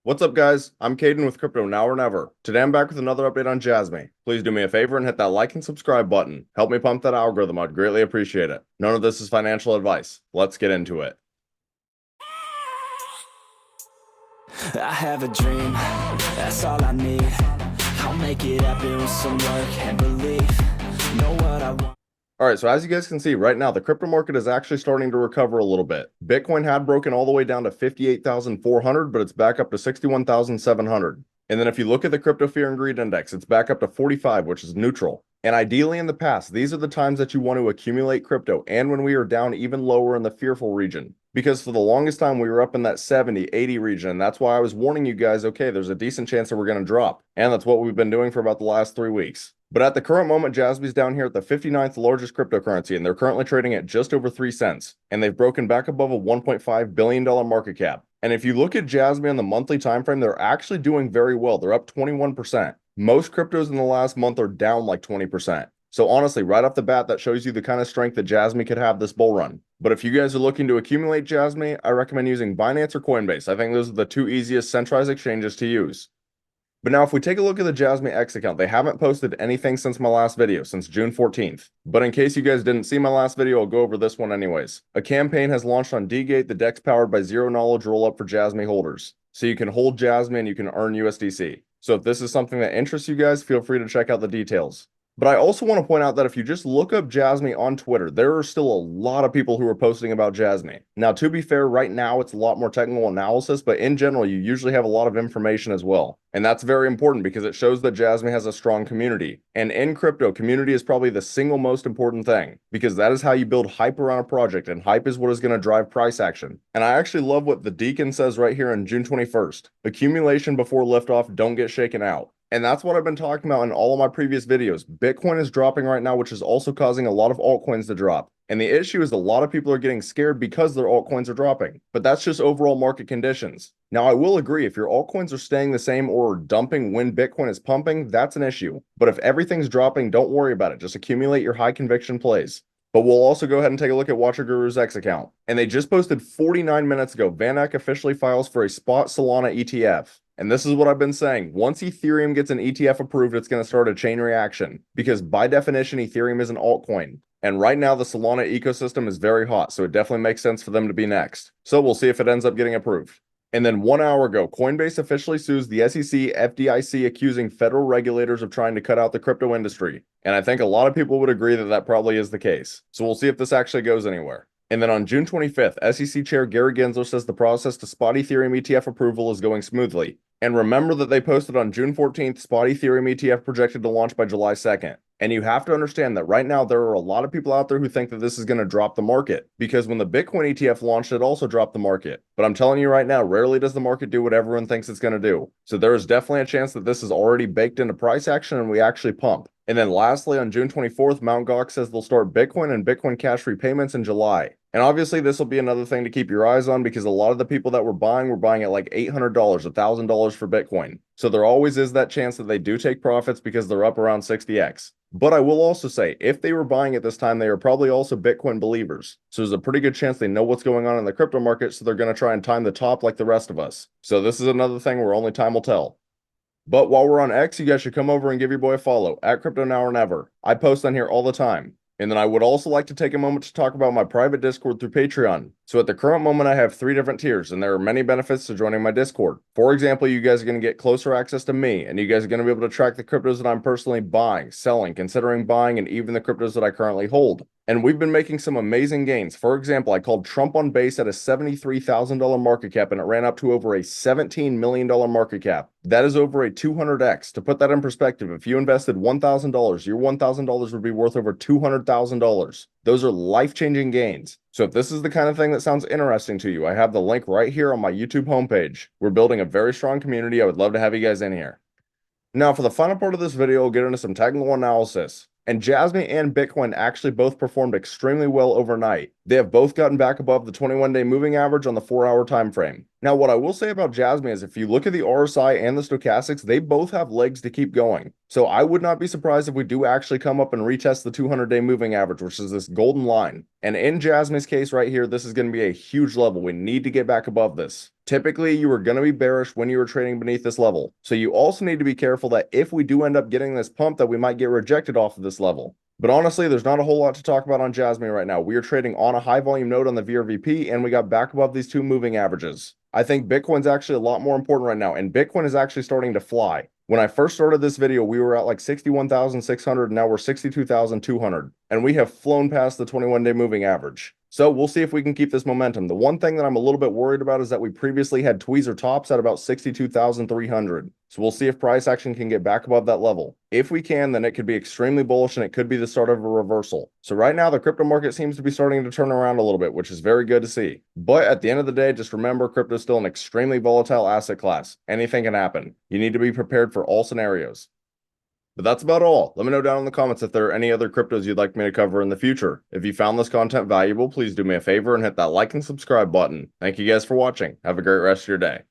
What's up, guys? I'm Caden with Crypto Now or Never. Today I'm back with another update on Jasmy. Please do me a favor and hit that like and subscribe button. Help me pump that algorithm. I'd greatly appreciate it. None of this is financial advice. Let's get into it. I have a dream, that's all I need. I'll make it happen with some work and belief. Know what I want. Alright, so as you guys can see, right now the crypto market is actually starting to recover a little bit. Bitcoin had broken all the way down to 58,400, but it's back up to 61,700. And then if you look at the crypto fear and greed index, it's back up to 45, which is neutral. And ideally in the past, these are the times that you want to accumulate crypto, and when we are down even lower in the fearful region. Because for the longest time, we were up in that 70, 80 region. And that's why I was warning you guys, okay, there's a decent chance that we're going to drop. And that's what we've been doing for about the last 3 weeks. But at the current moment, Jasmy's down here at the 59th largest cryptocurrency, and they're currently trading at just over 3 cents. And they've broken back above a $1.5 billion market cap. And if you look at Jasmy on the monthly time frame, they're actually doing very well. They're up 21%. Most cryptos in the last month are down like 20%. So honestly, right off the bat, that shows you the kind of strength that Jasmy could have this bull run. But if you guys are looking to accumulate Jasmy, I recommend using Binance or Coinbase. I think those are the two easiest centralized exchanges to use. But now if we take a look at the Jasmy X account, they haven't posted anything since my last video, since June 14th. But in case you guys didn't see my last video, I'll go over this one anyways. A campaign has launched on Dgate, the DEX powered by Zero Knowledge rollup for Jasmy holders. So you can hold Jasmy and you can earn USDC. So if this is something that interests you guys, feel free to check out the details. But I also want to point out that if you just look up Jasmy on Twitter, there are still a lot of people who are posting about Jasmy. Now, to be fair, right now it's a lot more technical analysis, but in general, you usually have a lot of information as well. And that's very important because it shows that Jasmy has a strong community. And in crypto, community is probably the single most important thing because that is how you build hype around a project, and hype is what is going to drive price action. And I actually love what the Deacon says right here on June 21st. Accumulation before liftoff, don't get shaken out. And that's what I've been talking about in all of my previous videos. Bitcoin is dropping right now, which is also causing a lot of altcoins to drop. And the issue is a lot of people are getting scared because their altcoins are dropping. But that's just overall market conditions. Now, I will agree, if your altcoins are staying the same or dumping when Bitcoin is pumping, that's an issue. But if everything's dropping, don't worry about it. Just accumulate your high conviction plays. But we'll also go ahead and take a look at WatcherGuru's account. And they just posted 49 minutes ago, Van Eck officially files for a spot Solana ETF. And this is what I've been saying. Once Ethereum gets an ETF approved, it's going to start a chain reaction. Because by definition, Ethereum is an altcoin. And right now, the Solana ecosystem is very hot, so it definitely makes sense for them to be next. So we'll see if it ends up getting approved. And then 1 hour ago, Coinbase officially sues the SEC, FDIC, accusing federal regulators of trying to cut out the crypto industry. And I think a lot of people would agree that that probably is the case. So we'll see if this actually goes anywhere. And then on June 25th, SEC Chair Gary Gensler says the process to spot Ethereum ETF approval is going smoothly. And remember that they posted on June 14th, spot Ethereum ETF projected to launch by July 2nd. And you have to understand that right now there are a lot of people out there who think that this is going to drop the market. Because when the Bitcoin ETF launched, it also dropped the market. But I'm telling you right now, rarely does the market do what everyone thinks it's going to do. So there is definitely a chance that this is already baked into price action and we actually pump. And then lastly, on June 24th, Mt. Gox says they'll start Bitcoin and Bitcoin Cash repayments in July. And obviously, this will be another thing to keep your eyes on because a lot of the people that were buying at like $800, $1,000 for Bitcoin. So there always is that chance that they do take profits because they're up around 60x. But I will also say, if they were buying at this time, they are probably also Bitcoin believers. So there's a pretty good chance they know what's going on in the crypto market, so they're going to try and time the top like the rest of us. So this is another thing where only time will tell. But while we're on X, you guys should come over and give your boy a follow at Crypto Now or Never. I post on here all the time. And then I would also like to take a moment to talk about my private Discord through Patreon. So at the current moment, I have 3 different tiers, and there are many benefits to joining my Discord. For example, you guys are going to get closer access to me, and you guys are going to be able to track the cryptos that I'm personally buying, selling, considering buying, and even the cryptos that I currently hold. And we've been making some amazing gains. For example, I called Trump on base at a $73,000 market cap, and it ran up to over a $17 million market cap. That is over a 200x. To put that in perspective, if you invested $1,000, your $1,000 would be worth over $200,000. Those are life-changing gains. So if this is the kind of thing that sounds interesting to you, I have the link right here on my YouTube homepage. We're building a very strong community. I would love to have you guys in here. Now, for the final part of this video, we'll get into some technical analysis. And Jasmy and Bitcoin actually both performed extremely well overnight. They have both gotten back above the 21-day moving average on the 4-hour time frame. Now, what I will say about Jasmy is if you look at the RSI and the stochastics, they both have legs to keep going. So I would not be surprised if we do actually come up and retest the 200-day moving average, which is this golden line. And in Jasmy's case right here, this is going to be a huge level. We need to get back above this. Typically, you are going to be bearish when you are trading beneath this level. So you also need to be careful that if we do end up getting this pump, that we might get rejected off of this level. But honestly, there's not a whole lot to talk about on Jasmy right now. We are trading on a high volume node on the VRVP, and we got back above these two moving averages. I think Bitcoin's actually a lot more important right now, and Bitcoin is actually starting to fly. When I first started this video, we were at like 61,600, and now we're 62,200, and we have flown past the 21-day moving average. So we'll see if we can keep this momentum. The one thing that I'm a little bit worried about is that we previously had tweezer tops at about 62,300. So we'll see if price action can get back above that level. If we can, then it could be extremely bullish and it could be the start of a reversal. So right now, the crypto market seems to be starting to turn around a little bit, which is very good to see. But at the end of the day, just remember, crypto is still an extremely volatile asset class. Anything can happen. You need to be prepared for all scenarios. But that's about all. Let me know down in the comments if there are any other cryptos you'd like me to cover in the future. If you found this content valuable, please do me a favor and hit that like and subscribe button. Thank you guys for watching. Have a great rest of your day.